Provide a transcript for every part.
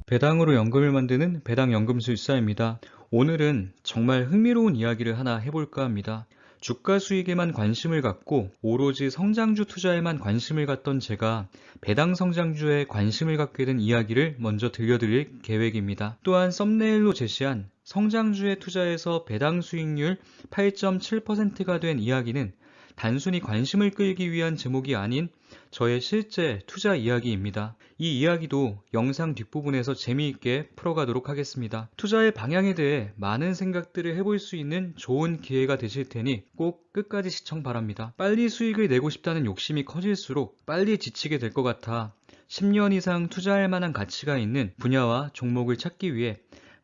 배당으로 연금을 만드는 배당연금술사입니다. 오늘은 정말 흥미로운 이야기를 하나 해볼까 합니다. 주가 수익에만 관심을 갖고 오로지 성장주 투자에만 관심을 갖던 제가 배당 성장주에 관심을 갖게 된 이야기를 먼저 들려드릴 계획입니다. 또한 썸네일로 제시한 성장주에 투자해서 배당 수익률 8.7%가 된 이야기는 단순히 관심을 끌기 위한 제목이 아닌 저의 실제 투자 이야기입니다. 이 이야기도 영상 뒷부분에서 재미있게 풀어가도록 하겠습니다. 투자의 방향에 대해 많은 생각들을 해볼 수 있는 좋은 기회가 되실 테니 꼭 끝까지 시청 바랍니다. 빨리 수익을 내고 싶다는 욕심이 커질수록 빨리 지치게 될 것 같아 10년 이상 투자할 만한 가치가 있는 분야와 종목을 찾기 위해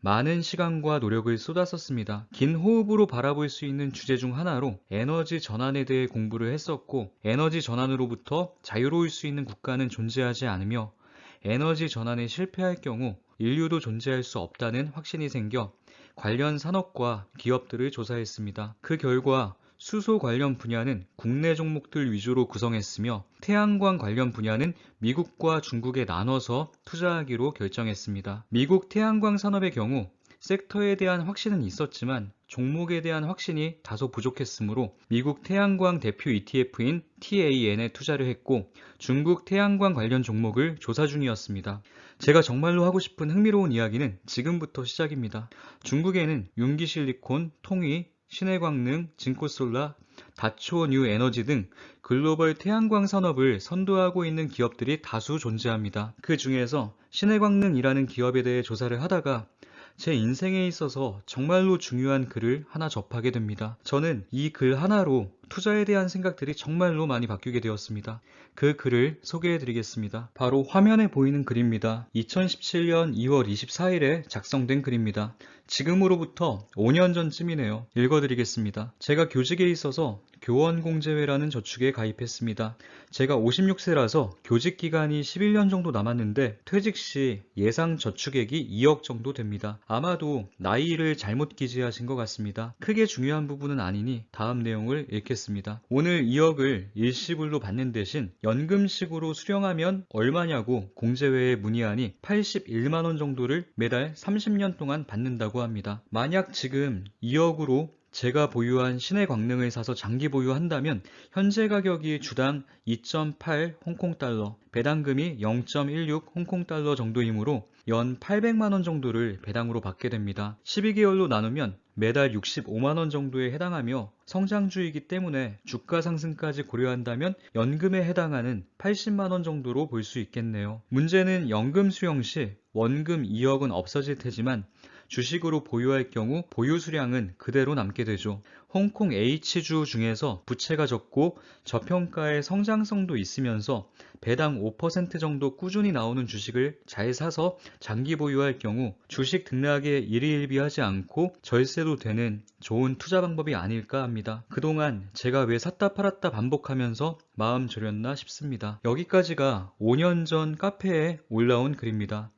많은 시간과 노력을 쏟았었습니다. 긴 호흡으로 바라볼 수 있는 주제 중 하나로 에너지 전환에 대해 공부를 했었고, 에너지 전환으로부터 자유로울 수 있는 국가는 존재하지 않으며 에너지 전환에 실패할 경우 인류도 존재할 수 없다는 확신이 생겨 관련 산업과 기업들을 조사했습니다. 그 결과 수소 관련 분야는 국내 종목들 위주로 구성했으며 태양광 관련 분야는 미국과 중국에 나눠서 투자하기로 결정했습니다. 미국 태양광 산업의 경우 섹터에 대한 확신은 있었지만 종목에 대한 확신이 다소 부족했으므로 미국 태양광 대표 ETF인 TAN에 투자를 했고 중국 태양광 관련 종목을 조사 중이었습니다. 제가 정말로 하고 싶은 흥미로운 이야기는 지금부터 시작입니다. 중국에는 융기실리콘, 통위, 신해광능, 진코솔라, 다초 뉴에너지 등 글로벌 태양광 산업을 선도하고 있는 기업들이 다수 존재합니다. 그 중에서 신해광능이라는 기업에 대해 조사를 하다가 제 인생에 있어서 정말로 중요한 글을 하나 접하게 됩니다. 저는 이 글 하나로 투자에 대한 생각들이 정말로 많이 바뀌게 되었습니다. 그 글을 소개해 드리겠습니다. 바로 화면에 보이는 글입니다. 2017년 2월 24일에 작성된 글입니다. 지금으로부터 5년 전쯤이네요. 읽어드리겠습니다. 제가 교직에 있어서 교원공제회라는 저축에 가입했습니다. 제가 56세라서 교직 기간이 11년 정도 남았는데 퇴직 시 예상 저축액이 2억 정도 됩니다. 아마도 나이를 잘못 기재하신 것 같습니다. 크게 중요한 부분은 아니니 다음 내용을 읽겠습니다. 오늘 2억을 일시불로 받는 대신 연금식으로 수령하면 얼마냐고 공제회에 문의하니 81만원 정도를 매달 30년 동안 받는다고 합니다. 만약 지금 2억으로 제가 보유한 신해광능을 사서 장기 보유한다면 현재 가격이 주당 2.8 홍콩달러, 배당금이 0.16 홍콩달러 정도이므로 연 800만원 정도를 배당으로 받게 됩니다. 12개월로 나누면 매달 65만원 정도에 해당하며 성장주이기 때문에 주가 상승까지 고려한다면 연금에 해당하는 80만원 정도로 볼 수 있겠네요. 문제는 연금 수령 시 원금 2억은 없어질 테지만 주식으로 보유할 경우 보유 수량은 그대로 남게 되죠. 홍콩 H주 중에서 부채가 적고 저평가의 성장성도 있으면서 배당 5% 정도 꾸준히 나오는 주식을 잘 사서 장기 보유할 경우 주식 등락에 일희일비하지 않고 절세도 되는 좋은 투자 방법이 아닐까 합니다. 그동안 제가 왜 샀다 팔았다 반복하면서 마음 졸였나 싶습니다. 여기까지가 5년 전 카페에 올라온 글입니다.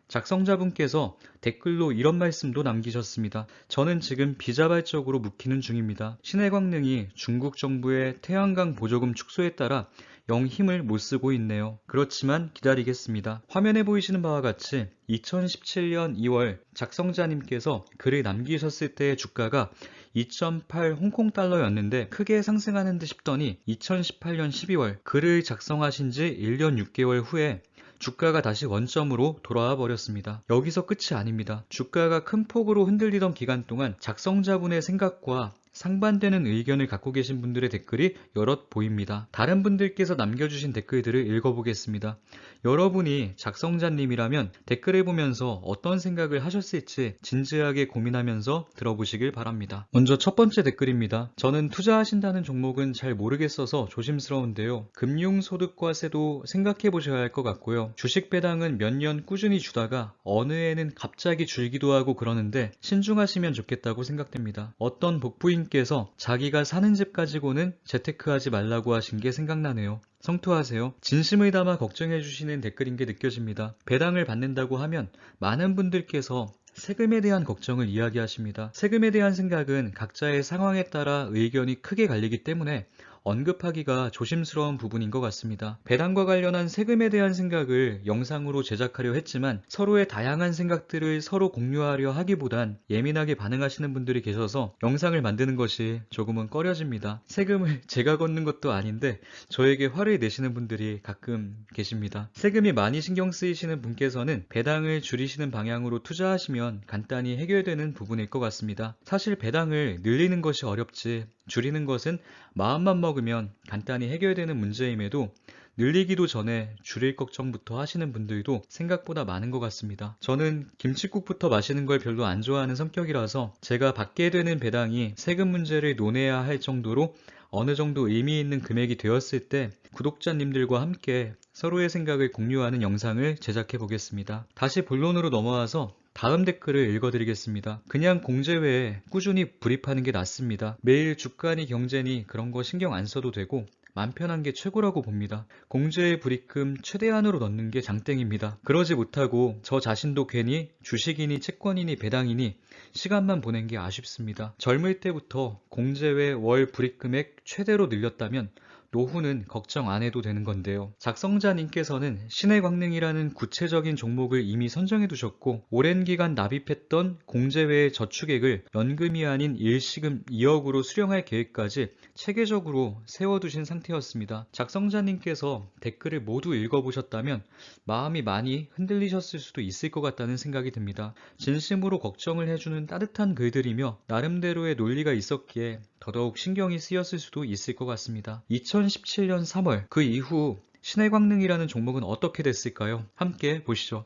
작성자분께서 댓글로 이런 말씀도 남기셨습니다. 저는 지금 비자발적으로 묵히는 중입니다. 신해광능이 중국 정부의 태양광 보조금 축소에 따라 영 힘을 못 쓰고 있네요. 그렇지만 기다리겠습니다. 화면에 보이시는 바와 같이 2017년 2월 작성자님께서 글을 남기셨을 때의 주가가 2.8 홍콩달러였는데 크게 상승하는 듯 싶더니 2018년 12월 글을 작성하신 지 1년 6개월 후에 주가가 다시 원점으로 돌아와 버렸습니다. 여기서 끝이 아닙니다. 주가가 큰 폭으로 흔들리던 기간 동안 작성자분의 생각과 상반되는 의견을 갖고 계신 분들의 댓글이 여럿 보입니다. 다른 분들께서 남겨주신 댓글들을 읽어보겠습니다. 여러분이 작성자님이라면 댓글을 보면서 어떤 생각을 하셨을지 진지하게 고민하면서 들어보시길 바랍니다. 먼저 첫 번째 댓글입니다. 저는 투자하신다는 종목은 잘 모르겠어서 조심스러운데요. 금융소득과세도 생각해 보셔야 할 것 같고요. 주식 배당은 몇 년 꾸준히 주다가 어느 해는 갑자기 줄기도 하고 그러는데 신중하시면 좋겠다고 생각됩니다. 어떤 복부인께서 자기가 사는 집 가지고는 재테크하지 말라고 하신 게 생각나네요. 성투하세요. 진심을 담아 걱정해주시는 댓글인 게 느껴집니다. 배당을 받는다고 하면 많은 분들께서 세금에 대한 걱정을 이야기하십니다. 세금에 대한 생각은 각자의 상황에 따라 의견이 크게 갈리기 때문에 언급하기가 조심스러운 부분인 것 같습니다. 배당과 관련한 세금에 대한 생각을 영상으로 제작하려 했지만 서로의 다양한 생각들을 서로 공유하려 하기보단 예민하게 반응하시는 분들이 계셔서 영상을 만드는 것이 조금은 꺼려집니다. 세금을 제가 걷는 것도 아닌데 저에게 화를 내시는 분들이 가끔 계십니다. 세금이 많이 신경 쓰이시는 분께서는 배당을 줄이시는 방향으로 투자하시면 간단히 해결되는 부분일 것 같습니다. 사실 배당을 늘리는 것이 어렵지 줄이는 것은 마음만 먹으면 간단히 해결되는 문제임에도 늘리기도 전에 줄일 걱정부터 하시는 분들도 생각보다 많은 것 같습니다. 저는 김칫국부터 마시는 걸 별로 안 좋아하는 성격이라서 제가 받게 되는 배당이 세금 문제를 논해야 할 정도로 어느 정도 의미 있는 금액이 되었을 때 구독자님들과 함께 서로의 생각을 공유하는 영상을 제작해 보겠습니다. 다시 본론으로 넘어와서 다음 댓글을 읽어드리겠습니다. 그냥 공제회에 꾸준히 불입하는 게 낫습니다. 매일 주가니 경제니 그런 거 신경 안 써도 되고 맘 편한 게 최고라고 봅니다. 공제의 불입금 최대한으로 넣는 게 장땡입니다. 그러지 못하고 저 자신도 괜히 주식이니 채권이니 배당이니 시간만 보낸 게 아쉽습니다. 젊을 때부터 공제회 월 불입금액 최대로 늘렸다면 노후는 걱정 안 해도 되는 건데요. 작성자님께서는 신해광능이라는 구체적인 종목을 이미 선정해 두셨고 오랜 기간 납입했던 공제회의 저축액을 연금이 아닌 일시금 2억으로 수령할 계획까지 체계적으로 세워두신 상태였습니다. 작성자님께서 댓글을 모두 읽어보셨다면 마음이 많이 흔들리셨을 수도 있을 것 같다는 생각이 듭니다. 진심으로 걱정을 해주는 따뜻한 글들이며 나름대로의 논리가 있었기에 더더욱 신경이 쓰였을 수도 있을 것 같습니다. 2017년 3월 그 이후 신해광능이라는 종목은 어떻게 됐을까요? 함께 보시죠.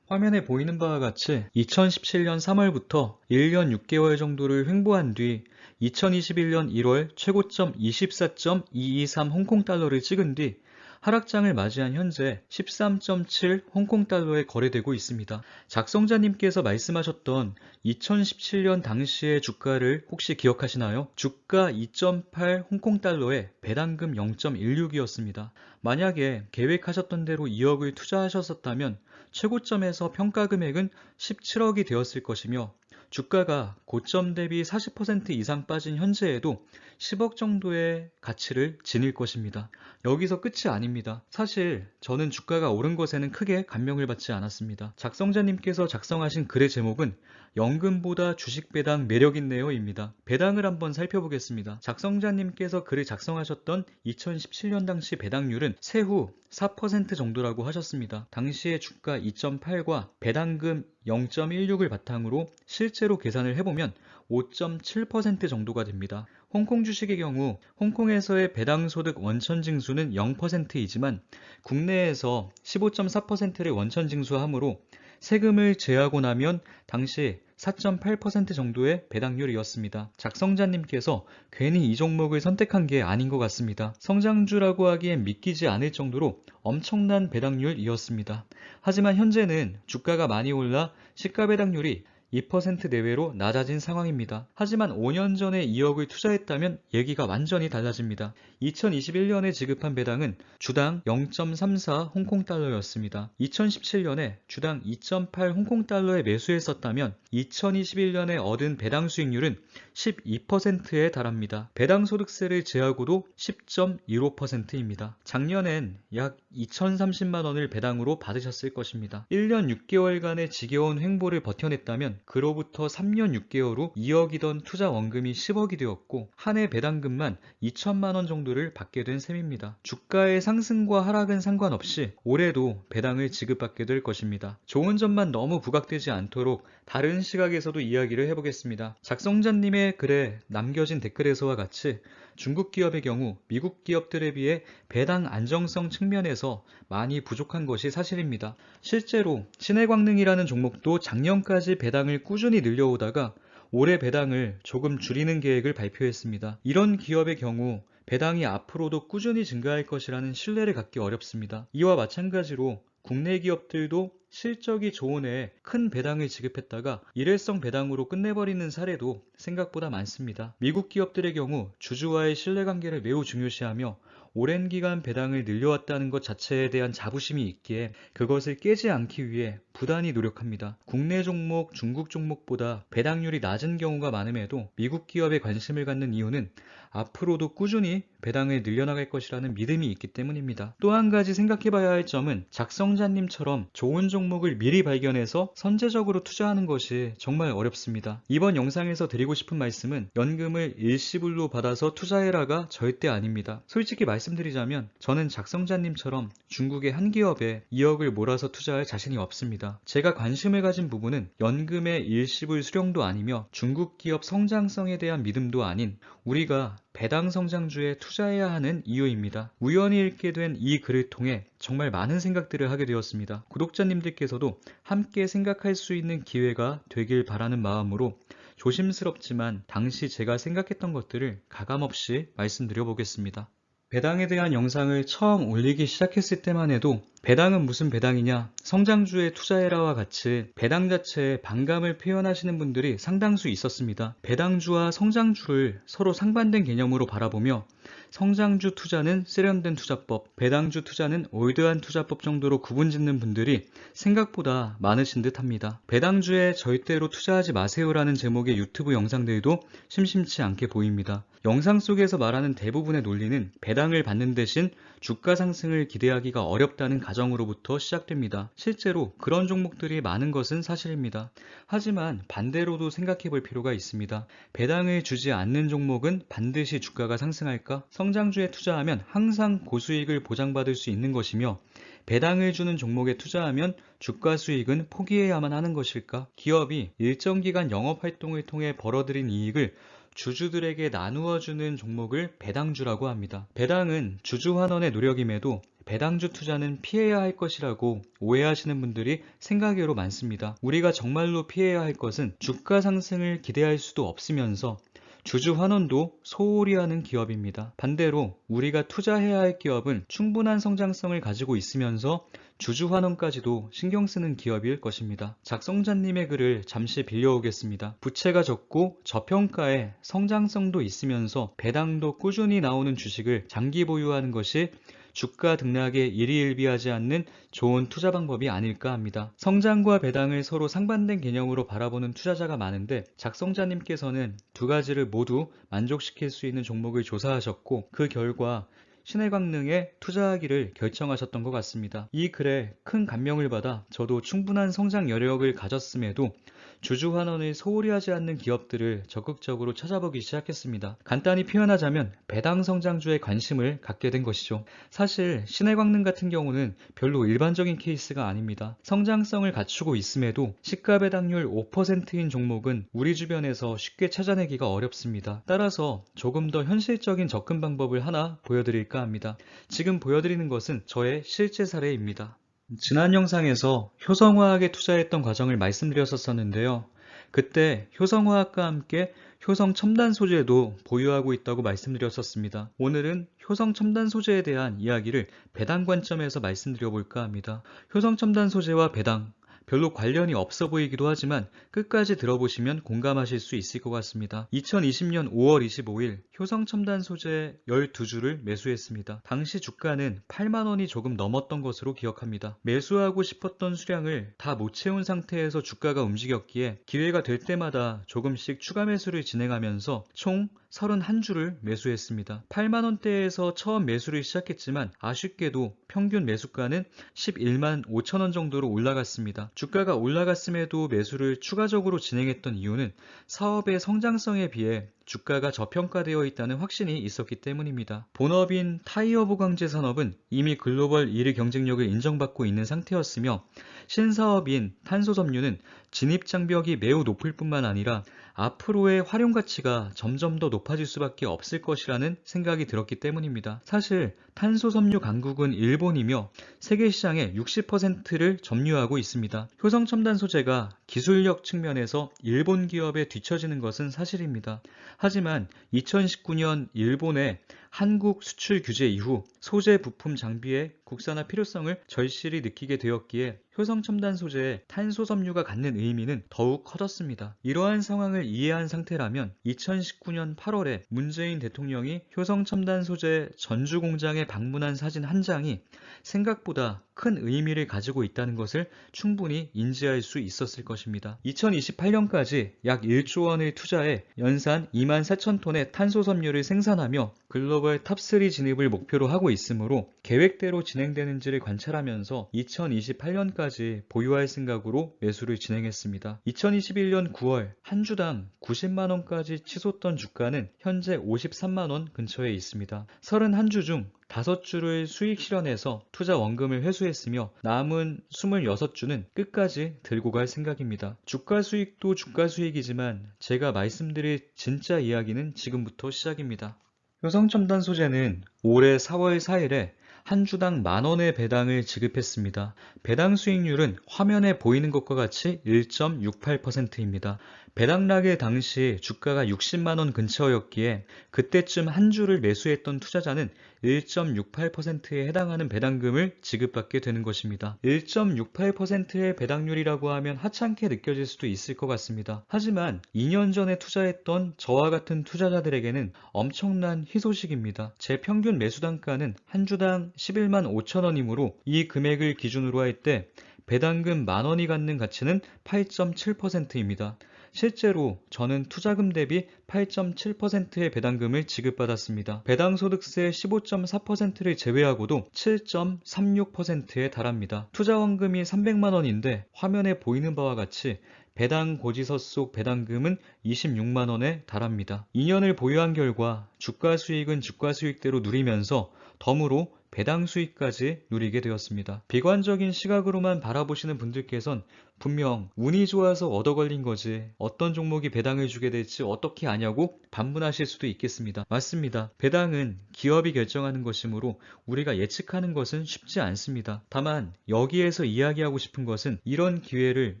화면에 보이는 바와 같이 2017년 3월부터 1년 6개월 정도를 횡보한 뒤 2021년 1월 최고점 24.223 홍콩달러를 찍은 뒤 하락장을 맞이한 현재 13.7 홍콩달러에 거래되고 있습니다. 작성자님께서 말씀하셨던 2017년 당시의 주가를 혹시 기억하시나요? 주가 2.8 홍콩달러에 배당금 0.16이었습니다. 만약에 계획하셨던 대로 2억을 투자하셨었다면 최고점에서 평가 금액은 17억이 되었을 것이며 주가가 고점 대비 40% 이상 빠진 현재에도 10억 정도의 가치를 지닐 것입니다. 여기서 끝이 아닙니다. 사실 저는 주가가 오른 것에는 크게 감명을 받지 않았습니다. 작성자님께서 작성하신 글의 제목은 연금보다 주식 배당 매력있네요 입니다. 배당을 한번 살펴보겠습니다. 작성자님께서 글을 작성하셨던 2017년 당시 배당률은 세후 4% 정도라고 하셨습니다. 당시의 주가 2.8과 배당금 0.16을 바탕으로 실제로 계산을 해보면 5.7% 정도가 됩니다. 홍콩 주식의 경우 홍콩에서의 배당소득 원천징수는 0%이지만 국내에서 15.4%를 원천징수하므로 세금을 제하고 나면 당시 4.8% 정도의 배당률이었습니다. 작성자님께서 괜히 이 종목을 선택한 게 아닌 것 같습니다. 성장주라고 하기엔 믿기지 않을 정도로 엄청난 배당률이었습니다. 하지만 현재는 주가가 많이 올라 시가 배당률이 2% 내외로 낮아진 상황입니다. 하지만 5년 전에 2억을 투자했다면 얘기가 완전히 달라집니다. 2021년에 지급한 배당은 주당 0.34 홍콩달러였습니다. 2017년에 주당 2.8 홍콩달러에 매수했었다면 2021년에 얻은 배당 수익률은 12%에 달합니다. 배당 소득세를 제하고도 10.15%입니다. 작년엔 약 2,030만 원을 배당으로 받으셨을 것입니다. 1년 6개월간의 지겨운 횡보를 버텨냈다면 그로부터 3년 6개월 후 2억이던 투자 원금이 10억이 되었고 한 해 배당금만 2천만 원 정도를 받게 된 셈입니다. 주가의 상승과 하락은 상관없이 올해도 배당을 지급받게 될 것입니다. 좋은 점만 너무 부각되지 않도록 다른 시각에서도 이야기를 해보겠습니다. 작성자님의 글에 남겨진 댓글에서와 같이 중국 기업의 경우 미국 기업들에 비해 배당 안정성 측면에서 많이 부족한 것이 사실입니다. 실제로 신해광능이라는 종목도 작년까지 배당을 꾸준히 늘려오다가 올해 배당을 조금 줄이는 계획을 발표했습니다. 이런 기업의 경우 배당이 앞으로도 꾸준히 증가할 것이라는 신뢰를 갖기 어렵습니다. 이와 마찬가지로 국내 기업들도 실적이 좋은 해에 큰 배당을 지급했다가 일회성 배당으로 끝내버리는 사례도 생각보다 많습니다. 미국 기업들의 경우 주주와의 신뢰관계를 매우 중요시하며 오랜 기간 배당을 늘려왔다는 것 자체에 대한 자부심이 있기에 그것을 깨지 않기 위해 부단히 노력합니다. 국내 종목, 중국 종목보다 배당률이 낮은 경우가 많음에도 미국 기업에 관심을 갖는 이유는 앞으로도 꾸준히 배당을 늘려나갈 것이라는 믿음이 있기 때문입니다. 또 한 가지 생각해봐야 할 점은 작성자님처럼 좋은 종목을 미리 발견해서 선제적으로 투자하는 것이 정말 어렵습니다. 이번 영상에서 드리고 싶은 말씀은 연금을 일시불로 받아서 투자해라가 절대 아닙니다. 솔직히 말씀드리자면 저는 작성자님처럼 중국의 한 기업에 2억을 몰아서 투자할 자신이 없습니다. 제가 관심을 가진 부분은 연금의 일시불 수령도 아니며 중국 기업 성장성에 대한 믿음도 아닌 우리가 배당 성장주에 투자해야 하는 이유입니다. 우연히 읽게 된 이 글을 통해 정말 많은 생각들을 하게 되었습니다. 구독자님들께서도 함께 생각할 수 있는 기회가 되길 바라는 마음으로 조심스럽지만 당시 제가 생각했던 것들을 가감없이 말씀드려 보겠습니다. 배당에 대한 영상을 처음 올리기 시작했을 때만 해도 배당은 무슨 배당이냐, 성장주에 투자해라와 같이 배당 자체에 반감을 표현하시는 분들이 상당수 있었습니다. 배당주와 성장주를 서로 상반된 개념으로 바라보며 성장주 투자는 세련된 투자법, 배당주 투자는 올드한 투자법 정도로 구분짓는 분들이 생각보다 많으신 듯 합니다. 배당주에 절대로 투자하지 마세요라는 제목의 유튜브 영상들도 심심치 않게 보입니다. 영상 속에서 말하는 대부분의 논리는 배당을 받는 대신 주가 상승을 기대하기가 어렵다는 가정으로부터 시작됩니다. 실제로 그런 종목들이 많은 것은 사실입니다. 하지만 반대로도 생각해 볼 필요가 있습니다. 배당을 주지 않는 종목은 반드시 주가가 상승할까? 성장주에 투자하면 항상 고수익을 보장받을 수 있는 것이며 배당을 주는 종목에 투자하면 주가 수익은 포기해야만 하는 것일까? 기업이 일정 기간 영업활동을 통해 벌어들인 이익을 주주들에게 나누어주는 종목을 배당주라고 합니다. 배당은 주주환원의 노력임에도 배당주 투자는 피해야 할 것이라고 오해하시는 분들이 생각외로 많습니다. 우리가 정말로 피해야 할 것은 주가 상승을 기대할 수도 없으면서 주주 환원도 소홀히 하는 기업입니다. 반대로 우리가 투자해야 할 기업은 충분한 성장성을 가지고 있으면서 주주 환원까지도 신경 쓰는 기업일 것입니다. 작성자님의 글을 잠시 빌려오겠습니다. 부채가 적고 저평가에 성장성도 있으면서 배당도 꾸준히 나오는 주식을 장기 보유하는 것이 주가 등락에 일희일비하지 않는 좋은 투자 방법이 아닐까 합니다. 성장과 배당을 서로 상반된 개념으로 바라보는 투자자가 많은데 작성자님께서는 두 가지를 모두 만족시킬 수 있는 종목을 조사하셨고 그 결과 신해광능에 투자하기를 결정하셨던 것 같습니다. 이 글에 큰 감명을 받아 저도 충분한 성장 여력을 가졌음에도 주주 환원을 소홀히 하지 않는 기업들을 적극적으로 찾아보기 시작했습니다. 간단히 표현하자면 배당 성장주에 관심을 갖게 된 것이죠. 사실 신해광능 같은 경우는 별로 일반적인 케이스가 아닙니다. 성장성을 갖추고 있음에도 시가 배당률 5%인 종목은 우리 주변에서 쉽게 찾아내기가 어렵습니다. 따라서 조금 더 현실적인 접근 방법을 하나 보여드릴까 합니다. 지금 보여드리는 것은 저의 실제 사례입니다. 지난 영상에서 효성화학에 투자했던 과정을 말씀드렸었는데요. 그때 효성화학과 함께 효성 첨단 소재도 보유하고 있다고 말씀드렸었습니다. 오늘은 효성 첨단 소재에 대한 이야기를 배당 관점에서 말씀드려볼까 합니다. 효성 첨단 소재와 배당, 별로 관련이 없어 보이기도 하지만 끝까지 들어보시면 공감하실 수 있을 것 같습니다. 2020년 5월 25일 효성 첨단 소재 12주를 매수했습니다. 당시 주가는 8만원이 조금 넘었던 것으로 기억합니다. 매수하고 싶었던 수량을 다 못 채운 상태에서 주가가 움직였기에 기회가 될 때마다 조금씩 추가 매수를 진행하면서 총 31주를 매수했습니다. 8만원대에서 처음 매수를 시작했지만 아쉽게도 평균 매수가는 11만 5천원 정도로 올라갔습니다. 주가가 올라갔음에도 매수를 추가적으로 진행했던 이유는 사업의 성장성에 비해 주가가 저평가되어 있다는 확신이 있었기 때문입니다. 본업인 타이어 보강제 산업은 이미 글로벌 1위 경쟁력을 인정받고 있는 상태였으며 신사업인 탄소섬유는 진입장벽이 매우 높을 뿐만 아니라 앞으로의 활용 가치가 점점 더 높아질 수밖에 없을 것이라는 생각이 들었기 때문입니다. 사실 탄소섬유 강국은 일본이며 세계 시장의 60%를 점유하고 있습니다. 효성첨단 소재가 기술력 측면에서 일본 기업에 뒤처지는 것은 사실입니다. 하지만 2019년 일본의 한국 수출 규제 이후 소재 부품 장비의 국산화 필요성을 절실히 느끼게 되었기에 효성첨단 소재의 탄소 섬유가 갖는 의미는 더욱 커졌습니다. 이러한 상황을 이해한 상태라면 2019년 8월에 문재인 대통령이 효성첨단 소재 전주 공장에 방문한 사진 한 장이 생각보다 큰 의미를 가지고 있다는 것을 충분히 인지할 수 있었을 것입니다. 2028년까지 약 1조 원을 투자해 연산 2만 4천 톤의 탄소 섬유를 생산하며 글로벌 탑3 진입을 목표로 하고 있으므로 계획대로 진행되는지를 관찰하면서 2028년까지 보유할 생각으로 매수를 진행했습니다. 2021년 9월 한 주당 90만 원까지 치솟던 주가는 현재 53만 원 근처에 있습니다. 31주 중 5주를 수익 실현해서 투자 원금을 회수했으며 남은 26주는 끝까지 들고 갈 생각입니다. 주가 수익도 주가 수익이지만 제가 말씀드릴 진짜 이야기는 지금부터 시작입니다. 효성첨단 소재는 올해 4월 4일에 한 주당 만원의 배당을 지급했습니다. 배당 수익률은 화면에 보이는 것과 같이 1.68%입니다. 배당락의 당시 주가가 60만원 근처였기에 그때쯤 한 주를 매수했던 투자자는 1.68%에 해당하는 배당금을 지급받게 되는 것입니다. 1.68%의 배당률이라고 하면 하찮게 느껴질 수도 있을 것 같습니다. 하지만 2년 전에 투자했던 저와 같은 투자자들에게는 엄청난 희소식입니다. 제 평균 매수 단가는 한 주당 11만 5천원이므로 이 금액을 기준으로 할 때 배당금 만원이 갖는 가치는 8.7%입니다. 실제로 저는 투자금 대비 8.7%의 배당금을 지급받았습니다. 배당소득세 15.4%를 제외하고도 7.36%에 달합니다. 투자원금이 300만 원인데 화면에 보이는 바와 같이 배당 고지서 속 배당금은 26만 원에 달합니다. 2년을 보유한 결과 주가 수익은 주가 수익대로 누리면서 덤으로 배당 수익까지 누리게 되었습니다. 비관적인 시각으로만 바라보시는 분들께선 분명 운이 좋아서 얻어 걸린 거지 어떤 종목이 배당을 주게 될지 어떻게 아냐고 반문하실 수도 있겠습니다. 맞습니다. 배당은 기업이 결정하는 것이므로 우리가 예측하는 것은 쉽지 않습니다. 다만 여기에서 이야기하고 싶은 것은 이런 기회를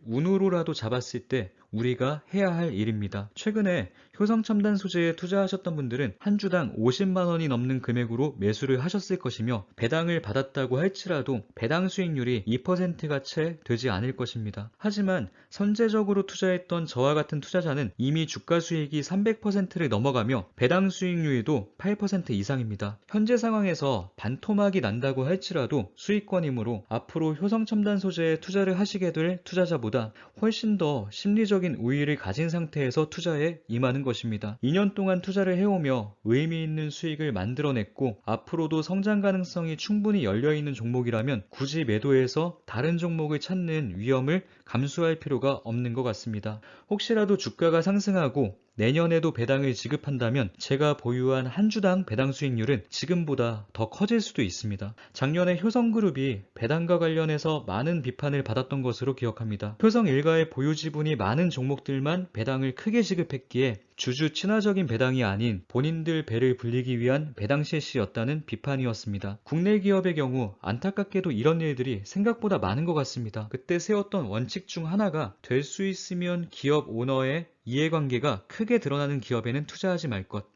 운으로라도 잡았을 때 우리가 해야 할 일입니다. 최근에 효성첨단 소재에 투자하셨던 분들은 한 주당 50만 원이 넘는 금액으로 매수를 하셨을 것이며 배당을 받았다고 할지라도 배당 수익률이 2%가 채 되지 않을 것입니다. 하지만 선제적으로 투자했던 저와 같은 투자자는 이미 주가 수익이 300%를 넘어가며 배당 수익률도 8% 이상입니다. 현재 상황에서 반토막이 난다고 할지라도 수익권이므로 앞으로 효성첨단 소재에 투자를 하시게 될 투자자보다 훨씬 더 심리적인 우위를 가진 상태에서 투자에 임하는 것입니다. 2년 동안 투자를 해오며 의미 있는 수익을 만들어냈고 앞으로도 성장 가능성이 충분히 열려있는 종목이라면 굳이 매도해서 다른 종목을 찾는 위험을 감수할 필요가 없는 것 같습니다. 혹시라도 주가가 상승하고 내년에도 배당을 지급한다면 제가 보유한 한 주당 배당 수익률은 지금보다 더 커질 수도 있습니다. 작년에 효성그룹이 배당과 관련해서 많은 비판을 받았던 것으로 기억합니다. 효성 일가의 보유 지분이 많은 종목들만 배당을 크게 지급했기에 주주 친화적인 배당이 아닌 본인들 배를 불리기 위한 배당 실시였다는 비판이었습니다. 국내 기업의 경우 안타깝게도 이런 일들이 생각보다 많은 것 같습니다. 그때 세웠던 원칙 중 하나가 될 수 있으면 기업 오너의 이해관계가 크게 드러나는 기업에는 투자하지 말 것.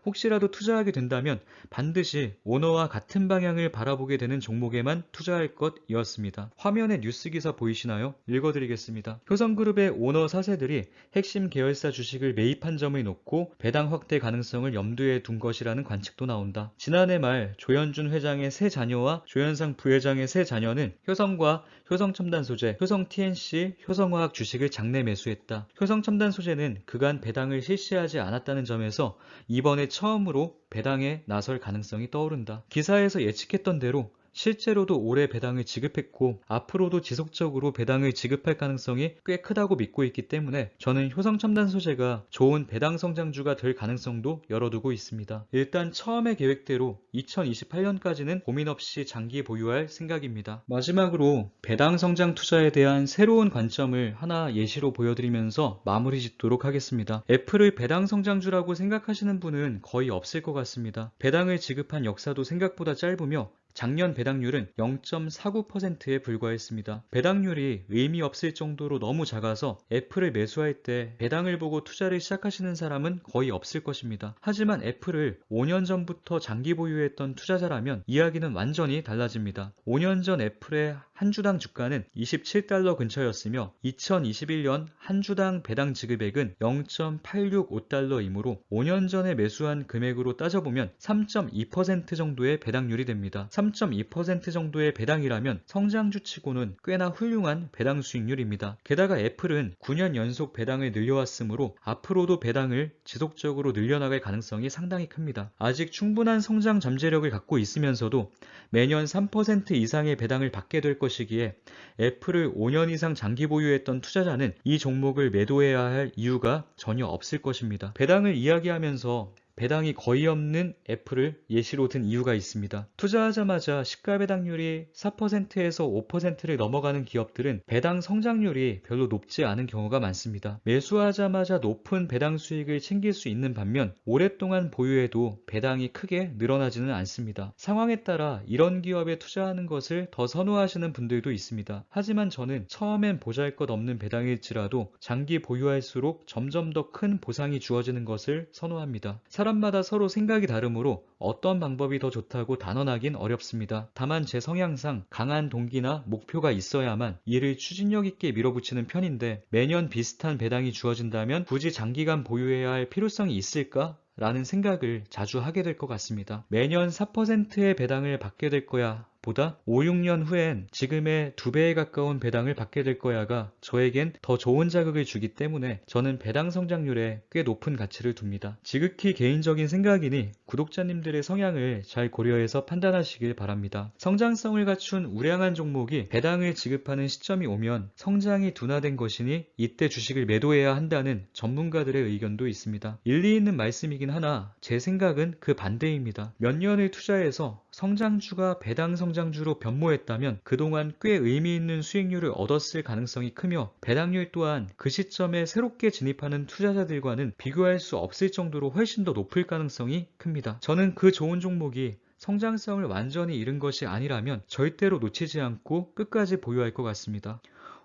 혹시라도 투자하게 된다면 반드시 오너와 같은 방향을 바라보게 되는 종목에만 투자할 것이었습니다. 화면에 뉴스 기사 보이시나요? 읽어드리겠습니다. 효성그룹의 오너 4세들이 핵심 계열사 주식을 매입한 점을 놓고 배당 확대 가능성을 염두에 둔 것이라는 관측도 나온다. 지난해 말 조현준 회장의 세 자녀와 조현상 부회장의 세 자녀는 효성과 효성첨단소재, 효성TNC, 효성화학 주식을 장내 매수했다. 효성첨단소재는 그간 배당을 실시하지 않았다는 점에서 이번에 처음으로 배당에 나설 가능성이 떠오른다. 기사에서 예측했던 대로 실제로도 올해 배당을 지급했고 앞으로도 지속적으로 배당을 지급할 가능성이 꽤 크다고 믿고 있기 때문에 저는 효성첨단 소재가 좋은 배당 성장주가 될 가능성도 열어두고 있습니다. 일단 처음의 계획대로 2028년까지는 고민 없이 장기 보유할 생각입니다. 마지막으로 배당 성장 투자에 대한 새로운 관점을 하나 예시로 보여드리면서 마무리 짓도록 하겠습니다. 애플을 배당 성장주라고 생각하시는 분은 거의 없을 것 같습니다. 배당을 지급한 역사도 생각보다 짧으며 작년 배당률은 0.49%에 불과했습니다. 배당률이 의미 없을 정도로 너무 작아서 애플을 매수할 때 배당을 보고 투자를 시작하시는 사람은 거의 없을 것입니다. 하지만 애플을 5년 전부터 장기 보유했던 투자자라면 이야기는 완전히 달라집니다. 5년 전 애플의 한 주당 주가는 27달러 근처였으며 2021년 한 주당 배당 지급액은 0.865달러이므로 5년 전에 매수한 금액으로 따져보면 3.2% 정도의 배당률이 됩니다. 3.2% 정도의 배당이라면 성장주치고는 꽤나 훌륭한 배당 수익률입니다. 게다가 애플은 9년 연속 배당을 늘려왔으므로 앞으로도 배당을 지속적으로 늘려나갈 가능성이 상당히 큽니다. 아직 충분한 성장 잠재력을 갖고 있으면서도 매년 3% 이상의 배당을 받게 될 것이기에 애플을 5년 이상 장기 보유했던 투자자는 이 종목을 매도해야 할 이유가 전혀 없을 것입니다. 배당을 이야기하면서 배당이 거의 없는 애플을 예시로 든 이유가 있습니다. 투자하자마자 시가 배당률이 4%에서 5%를 넘어가는 기업들은 배당 성장률이 별로 높지 않은 경우가 많습니다. 매수하자마자 높은 배당 수익을 챙길 수 있는 반면 오랫동안 보유해도 배당이 크게 늘어나지는 않습니다. 상황에 따라 이런 기업에 투자하는 것을 더 선호하시는 분들도 있습니다. 하지만 저는 처음엔 보잘것없는 배당일지라도 장기 보유할수록 점점 더 큰 보상이 주어지는 것을 선호합니다. 사람마다 서로 생각이 다르므로 어떤 방법이 더 좋다고 단언하긴 어렵습니다. 다만 제 성향상 강한 동기나 목표가 있어야만 이를 추진력 있게 밀어붙이는 편인데 매년 비슷한 배당이 주어진다면 굳이 장기간 보유해야 할 필요성이 있을까? 라는 생각을 자주 하게 될 것 같습니다. 매년 4%의 배당을 받게 될 거야 보다 5, 6년 후엔 지금의 2배에 가까운 배당을 받게 될 거야가 저에겐 더 좋은 자극을 주기 때문에 저는 배당 성장률에 꽤 높은 가치를 둡니다. 지극히 개인적인 생각이니 구독자님들의 성향을 잘 고려해서 판단하시길 바랍니다. 성장성을 갖춘 우량한 종목이 배당을 지급하는 시점이 오면 성장이 둔화된 것이니 이때 주식을 매도해야 한다는 전문가들의 의견도 있습니다. 일리 있는 말씀이긴 하나 제 생각은 그 반대입니다. 몇 년을 투자해서 성장주가 배당 성장주로 변모했다면 그동안 꽤 의미 있는 수익률을 얻었을 가능성이 크며 배당률 또한 그 시점에 새롭게 진입하는 투자자들과는 비교할 수 없을 정도로 훨씬 더 높을 가능성이 큽니다. 저는 그 좋은 종목이 성장성을 완전히 잃은 것이 아니라면 절대로 놓치지 않고 끝까지 보유할 것 같습니다.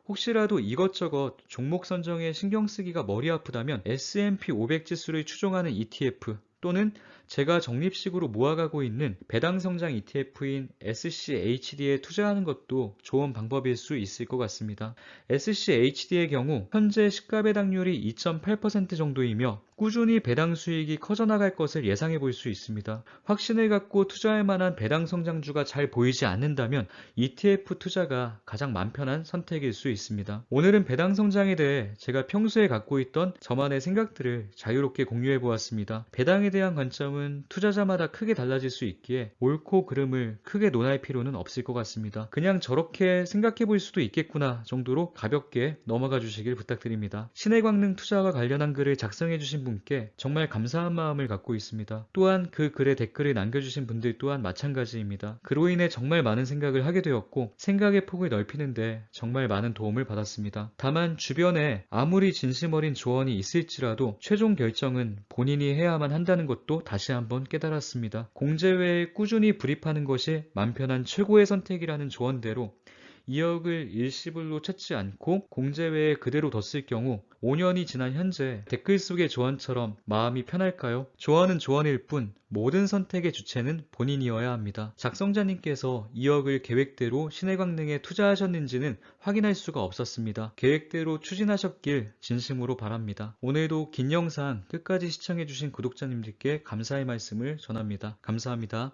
혹시라도 이것저것 종목 선정에 신경 쓰기가 머리 아프다면 S&P 500 지수를 추종하는 ETF 또는 제가 적립식으로 모아가고 있는 배당 성장 ETF인 SCHD에 투자하는 것도 좋은 방법일 수 있을 것 같습니다. SCHD의 경우 현재 시가 배당률이 2.8% 정도이며 꾸준히 배당 수익이 커져나갈 것을 예상해 볼 수 있습니다. 확신을 갖고 투자할 만한 배당 성장주가 잘 보이지 않는다면 ETF 투자가 가장 맘 편한 선택일 수 있습니다. 오늘은 배당 성장에 대해 제가 평소에 갖고 있던 저만의 생각들을 자유롭게 공유해 보았습니다. 배당에 대한 관점은 투자자마다 크게 달라질 수 있기에 옳고 그름을 크게 논할 필요는 없을 것 같습니다. 그냥 저렇게 생각해 볼 수도 있겠구나 정도로 가볍게 넘어가 주시길 부탁드립니다. 신해광능 투자와 관련한 글을 작성해 주신 분께 정말 감사한 마음을 갖고 있습니다. 또한 그 글에 댓글을 남겨주신 분들 또한 마찬가지입니다. 그로 인해 정말 많은 생각을 하게 되었고 생각의 폭을 넓히는데 정말 많은 도움을 받았습니다. 다만 주변에 아무리 진심 어린 조언이 있을지라도 최종 결정은 본인이 해야만 한다는 것도 다시 한번 깨달았습니다. 공제회에 꾸준히 불입하는 것이 맘 편한 최고의 선택이라는 조언대로 2억을 일시불로 찾지 않고 공제회에 그대로 뒀을 경우 5년이 지난 현재 댓글 속의 조언처럼 마음이 편할까요? 조언은 조언일 뿐 모든 선택의 주체는 본인이어야 합니다. 작성자님께서 2억을 계획대로 신해광능에 투자하셨는지는 확인할 수가 없었습니다. 계획대로 추진하셨길 진심으로 바랍니다. 오늘도 긴 영상 끝까지 시청해주신 구독자님들께 감사의 말씀을 전합니다. 감사합니다.